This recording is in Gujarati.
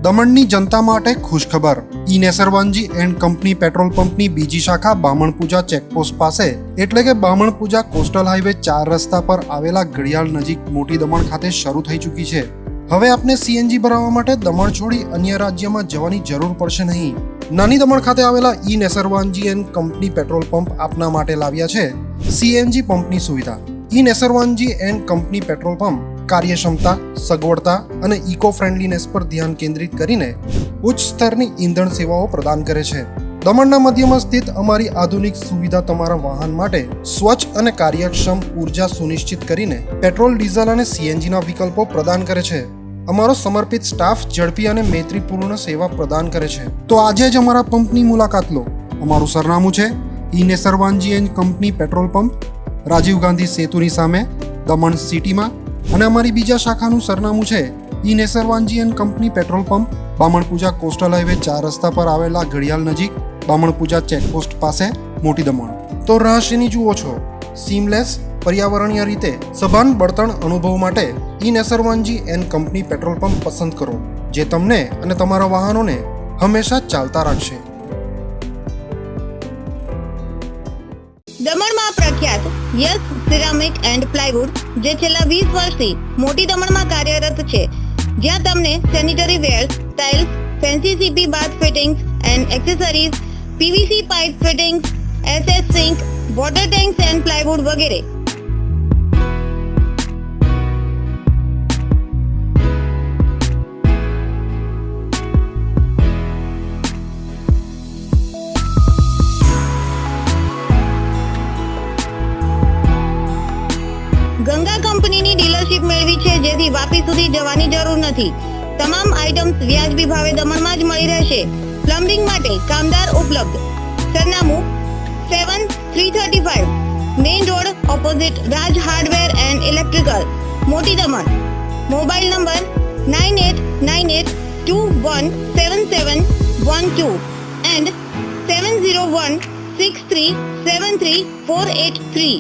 દમણની જનતા માટે ખુશખબર. ઈ નેસરવાનજી એન્ડ કંપની પેટ્રોલ પંપની બીજી શાખા બામણપૂજા ચેકપોસ્ટ પાસે એટલે કે બામણપૂજા કોસ્ટલ હાઈવે 4 રસ્તા પર આવેલા ઘડિયાળ નજીક મોટી દમણ ખાતે શરૂ થઈ ચૂકી છે. હવે આપને સીએનજી ભરાવવા માટે દમણ છોડી અન્ય રાજ્યમાં જવાની જરૂર પડશે નહીં. નાની દમણ ખાતે આવેલા E Nesarwanji and company petrol pump આપના માટે લાવ્યા છે સીએનજી પંપની સુવિધા. E Nesarwanji and company petrol pump કાર્યક્ષમતા, સગવડતા અને ઇકો ફ્રેન્ડલીનેસ પર ધ્યાન કેન્દ્રિત કરીને ઉચ્ચ સ્તરની ઈંધણ સેવાઓ પ્રદાન કરે છે. દમણના મધ્યમાં સ્થિત અમારી આધુનિક સુવિધા તમારા વાહન માટે સ્વચ્છ અને કાર્યક્ષમ ઉર્જા સુનિશ્ચિત કરીને પેટ્રોલ, ડીઝલ અને સીએનજીના વિકલ્પો પ્રદાન કરે છે. અમારો સમર્પિત સ્ટાફ ઝડપી અને મૈત્રીપૂર્ણ સેવા પ્રદાન કરે છે. તો આજે જ અમારા પંપની મુલાકાત લો. અમારું સરનામું છે E Nesarwanji and company petrol pump, Rajiv Gandhi સેતુની સામે, દમણ સિટીમાં. અને અમારી બીજા શાખાનું સરનામું છે E Nesarwanji and company petrol pump, Bamanpuja coastal highway 4 રસ્તા પર આવેલા ઘડિયાળ નજીક, બામણપૂજા ચેકપોસ્ટ પાસે, મોટી દમણ. તો રહસ્યની જુઓ છો. સીમલેસ, પર્યાવરણીય રીતે સભાન બળતણ અનુભવ માટે E Nesarwanji and company petrol pump પસંદ કરો, જે તમને અને તમારા વાહનોને હંમેશા ચાલતા રાખશે. દમણમાં પ્રખ્યાત યસ સિરામિક એન્ડ પ્લાયવુડ, જે છેલ્લા 20 વર્ષથી મોટી દમણમાં કાર્યરત છે, જ્યાં તમને sanitary wares, tiles, fancy CP bath fittings and accessories, PVC pipe fittings, SS sink, water tanks and plywood વગેરે. ગંગા કંપનીની ડીલરશીપ મેળવી છે, જેથી વાપી સુધી જવાની જરૂર નથી. તમામ આઇટમ્સ વ્યાજબી ભાવે દમણમાં જ મળી રહેશે. પ્લમ્બિંગ માટે કામદાર ઉપલબ્ધ. સરનામું 7335 main road opposite Raj hardware and electrical, મોટી દમણ. Mobile number 9898217712 and 7016373483.